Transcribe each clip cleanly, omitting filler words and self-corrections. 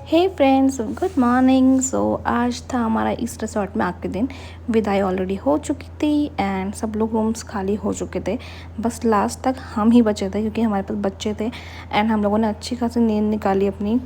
हे friends, good morning. So आज था हमारा इस रिसोर्ट में आके दिन। विदाई ऑलरेडी हो चुकी थी एंड सब लोग रूम्स खाली हो चुके थे। बस लास्ट तक हम ही बचे थे क्योंकि हमारे पास बच्चे थे एंड हम लोगों ने अच्छी खासी नींद निकाली अपनी।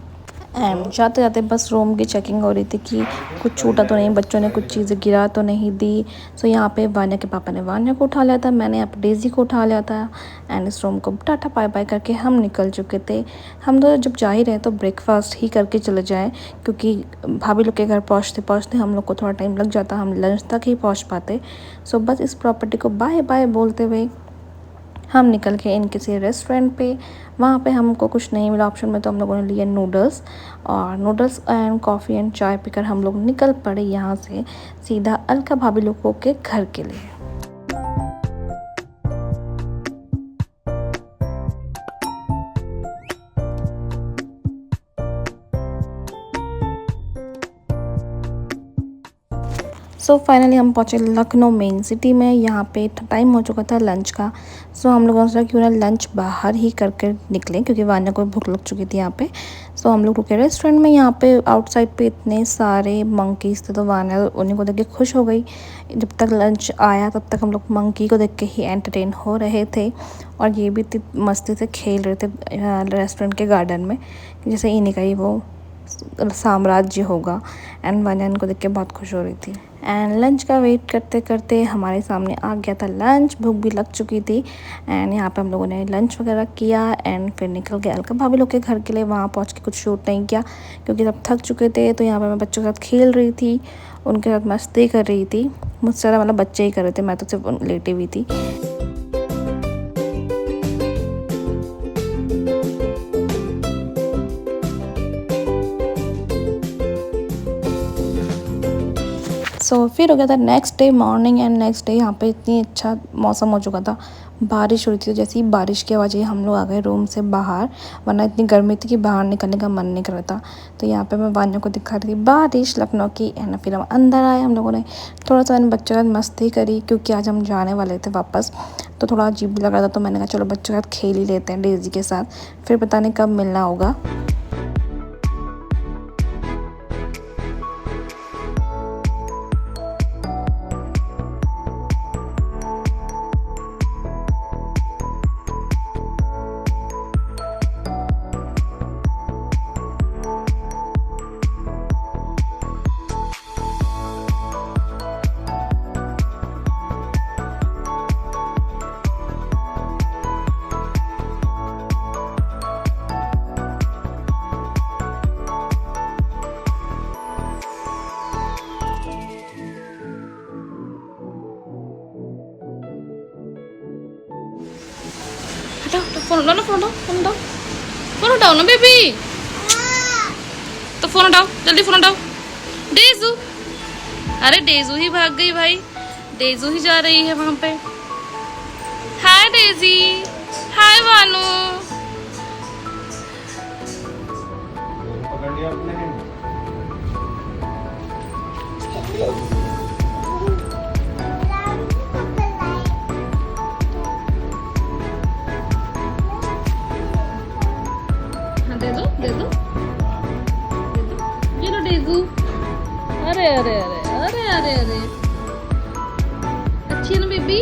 एंड जाते जाते बस रूम की चेकिंग हो रही थी कि कुछ छूटा तो नहीं, बच्चों ने कुछ चीज़ें गिरा तो नहीं दी। सो यहाँ पे वान्या के पापा ने वान्या को उठा लिया था, मैंने यहाँ पे डेज़ी को उठा लिया था एंड इस रूम को टाटा बाय बाय करके हम निकल चुके थे। हम तो जब जा ही रहे तो ब्रेकफास्ट ही करके चले जाएं क्योंकि भाभी लोग के घर पहुँचते पहुँचते हम लोग को थोड़ा टाइम लग जाता, हम लंच तक ही पहुँच पाते। सो बस इस प्रॉपर्टी को बाय बाय बोलते हुए हम निकल के इन किसी रेस्टोरेंट पे। वहाँ पे हमको कुछ नहीं मिला ऑप्शन में, तो हम लोगों ने लिए नूडल्स एंड कॉफ़ी एंड चाय पीकर हम लोग निकल पड़े यहाँ से सीधा अलका भाभी लोगों के घर के लिए। सो फाइनली हम पहुँचे लखनऊ मेन सिटी में। यहाँ पे टाइम हो चुका था लंच का। सो हम लोगों ने सोचा क्यों ना लंच बाहर ही करके निकलें क्योंकि वान्या को भूख लग चुकी थी यहाँ पे। सो हम लोग रुके रेस्टोरेंट में। यहाँ पे आउटसाइड पे इतने सारे मंकीज़ थे तो वान्या उन्हीं को देख के खुश हो गई। जब तक लंच आया तब तक हम लोग मंकी को देख के ही एंटरटेन हो रहे थे और ये भी इतनी मस्ती से खेल रहे थे रेस्टोरेंट के गार्डन में जैसे इन्हीं का ही वो साम्राज्य होगा। एंड वान्या इनको देख के बहुत खुश हो रही थी। एंड लंच का वेट करते करते हमारे सामने आ गया था लंच। भूख भी लग चुकी थी एंड यहाँ पे हम लोगों ने लंच वगैरह किया एंड फिर निकल गए अलका भाभी लोग के घर के लिए। वहाँ पहुँच के कुछ शूट नहीं किया क्योंकि सब थक चुके थे। तो यहाँ पर मैं बच्चों के साथ खेल रही थी, उनके साथ मस्ती कर रही थी। मुझसे ज़्यादा मतलब बच्चे ही कर रहे थे, मैं तो सिर्फ लेटी हुई थी। सो फिर हो गया था next day morning and next day यहाँ पे इतनी अच्छा मौसम हो चुका था, बारिश हो रही थी। तो जैसे ही बारिश की आवाज़ आई हम लोग आ गए रूम से बाहर, वरना इतनी गर्मी थी कि बाहर निकलने का मन नहीं कर रहा था। तो यहाँ पे मैं वान्या को दिखा रही थी बारिश लखनऊ की एंड फिर हम अंदर आए। हम लोगों ने थोड़ा सा बच्चों के साथ मस्ती करी क्योंकि आज हम जाने वाले थे वापस, तो थोड़ा अजीब लग रहा था। तो मैंने कहा चलो बच्चों के साथ खेल ही लेते हैं डेज़ी के साथ, फिर पता नहीं कब मिलना होगा। फोन उठाओ ना, फोन उठाओ ना बेबी। तो फोन उठाओ, जल्दी फोन उठाओ। डेजू, अरे डेजू ही भाग गई भाई, डेजू ही जा रही है वहां पे। हाय डेजी, हाय वानू। दे दो ये लो डेजू। अरे अरे अरे अरे अरे अरे अच्छी है ना बेबी।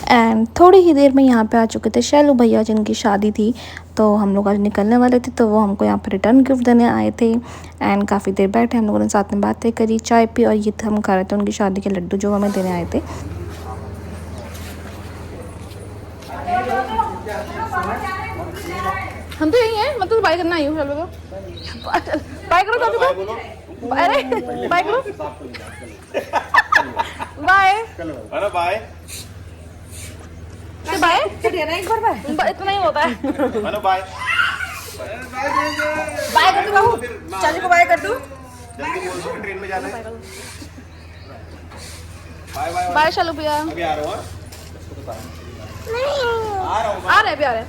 एंड थोड़ी ही देर में यहाँ पे आ चुके थे शैलू भैया जिनकी शादी थी। तो हम लोग आज निकलने वाले थे तो वो हमको यहाँ पे रिटर्न गिफ्ट देने आए थे एंड काफ़ी देर बैठे हम लोगों ने साथ में बातें करी, चाय पी और ये हम खा रहे थे उनकी शादी के लड्डू जो हमें देने आए थे। हम तो यही हैं, मैं तो बाय करना आई हूँ। चलो बाय करो, अरे बाय करो, बाय। अरे बाय बाय, एक बार इतना ही होता है। बाय बाय कर दो बाबू, चाची को बाय कर दो। ट्रेन में जाना है। बाय चलो भैया, अभी आ रहा हूँ। आ रहे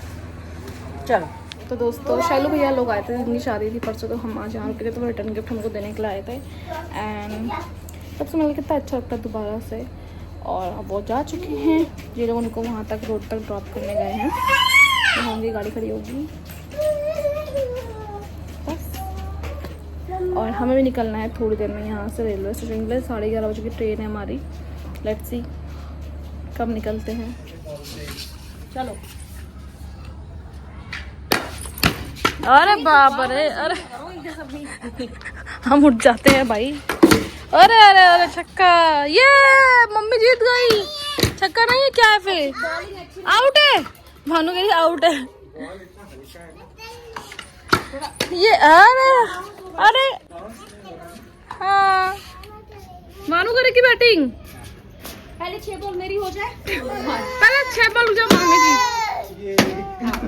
चलो। तो दोस्तों शैलू भैया लोग आए थे, जिनकी शादी थी परसों, तो हम आज यहाँ के तो रिटर्न गिफ्ट हमको देने के लिए आए थे एंड सबसे मिलकर कितना अच्छा लगता है दोबारा से। और अब वो जा चुके हैं, ये लोग उनको वहाँ तक रोड तक ड्रॉप करने गए हैं। तो होंगी गाड़ी खड़ी होगी बस। और हमें भी निकलना है थोड़ी देर में यहाँ से रेलवे स्टेशन के लिए। 11:30 बजे की ट्रेन है हमारी। लेट्स सी कब निकलते हैं। चलो। अरे बाप रे, अरे हम उठ जाते हैं भाई। अरे अरे अरे छक्का, ये मम्मी जीत गई। छक्का नहीं है क्या है फिर? आउट है। भानु कह रही आउट है ये। अरे अरे हाँ, भानु करे की बैटिंग। पहले 6 बॉल मेरी हो जाए। पहले 6 बॉल हो जाए मम्मी की।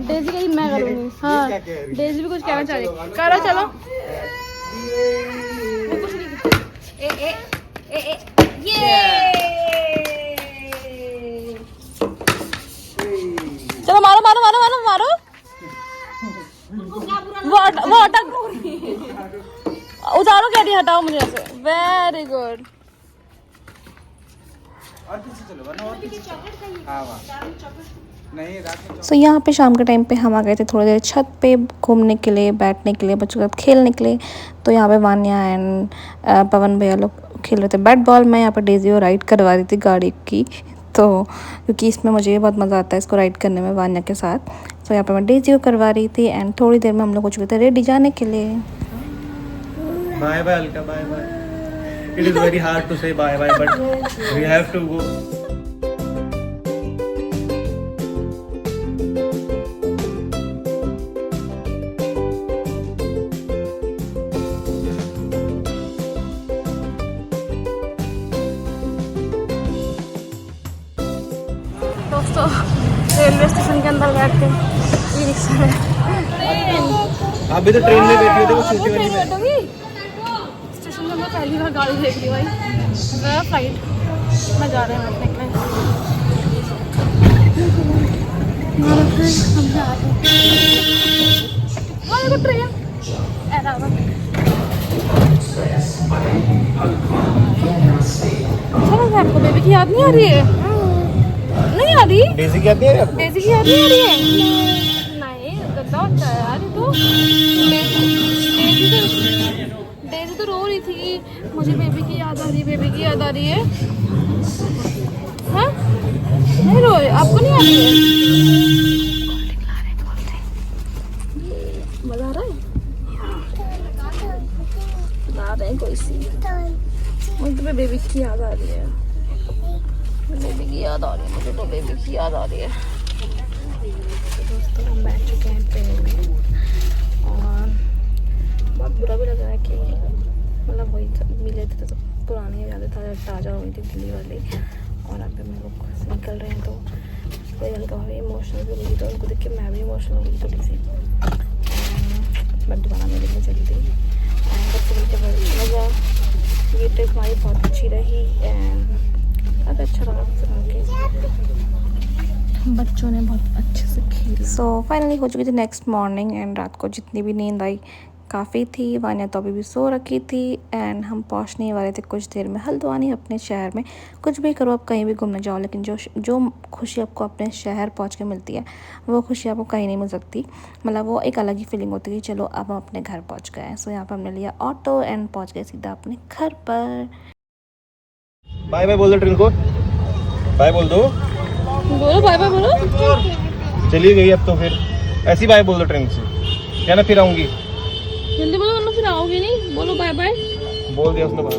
डेजी कही मैं करूँगी। हाँ डेजी भी कुछ कहना चाह रही। करो चलो। चलो मारो मारो मारो मारो मारो। वो अटक उतारो क्या नहीं, हटाओ मुझे ऐसे। Very good. सो यहाँ पे शाम के टाइम पे हम आ गए थे थोड़ी देर छत पे घूमने के लिए, बैठने के लिए, बच्चों के साथ खेलने के लिए। तो यहाँ पे वान्या एंड पवन भैया लोग खेल रहे थे बैट बॉल। मैं यहाँ पे डेजी को राइड करवा रही थी गाड़ी की, तो क्योंकि इसमें मुझे भी बहुत मज़ा आता है इसको राइड करने में वान्या के साथ। तो यहाँ पे मैं डेजी को करवा रही थी एंड थोड़ी देर में हम लोग हो चुके थे रेडी जाने के लिए। Bye bye Alka, bye bye. It is very hard to say bye bye but we have to go. दोस्तों रेलवे स्टेशन के अंदर बैठ के ई रिक्शा में। आप भी तो ट्रेन में बैठी हो, देखो छोटी वाली में। स्टेशन में मैं पहली बार गाड़ी देख रही भाई। मेरा फ्लाइट में जा रहे हैं बैठने के लिए। ट्रेन चलो। आपको बेबी की याद नहीं आ रही है? नहीं आ रही? डेजी की याद नहीं आ रही आपको? डेजी की याद नहीं आ रही है? नहीं गंदा होता है यार। तो डेजी तो रो रही थी कि मुझे बेबी की याद आ रही है, बेबी की याद आ रही है। हाँ नहीं रोए? आपको नहीं आ रही है? मजा आ रहा है? बता रहे हैं कोई सी। मुझे तो बेबी की याद आ रही है, बेबी की याद आ रही है, मुझे तो बेबी की याद आ रही है। दोस्तों हम बैठ चुके हैं ट्रेन में और बहुत बुरा भी लग रहा है कि मतलब वही मिले थे तो पुरानी यादें ताज़ा हुई थी दिल्ली वाली। और अब हम लोग निकल रहे हैं तो कोई हल्का भाभी इमोशनल भी हुई, तो उनको देख के मैं भी इमोशनल हुई थोड़ी सी। बट दोबारा मेरे लिए चली थी बच्चे मिलकर बहुत अच्छा लगा। ये ट्रिप हमारी बहुत अच्छी रही एंड बहुत अच्छा लगा। बच्चों ने बहुत अच्छे से खेला। सो फाइनली हो चुकी थी नेक्स्ट मॉर्निंग एंड रात को जितनी भी नींद आई काफ़ी थी। वान्या तो अभी भी सो रखी थी एंड हम पहुंचने वाले थे कुछ देर में हल्द्वानी अपने शहर में। कुछ भी करो आप कहीं भी घूमने जाओ, लेकिन जो खुशी आपको अपने शहर पहुंच के मिलती है वो खुशी आपको कहीं नहीं मिल सकती। मतलब वो एक अलग ही फीलिंग होती है कि चलो अब हम अपने घर पहुँच गए हैं। सो यहाँ पर हमने लिया ऑटो एंड पहुँच गए सीधा अपने घर पर। बाय बाय बोल दो ट्रेन को, बाय बोल दो। बोलो बाय बाय बोलो। चली गई अब तो फिर ऐसी बाय बोल दो ट्रेन से, या ना फिर आऊंगी। जल्दी बोलो वरना फिर आओगे नहीं। बोलो बाय बाय। बोल दिया उसने बाय।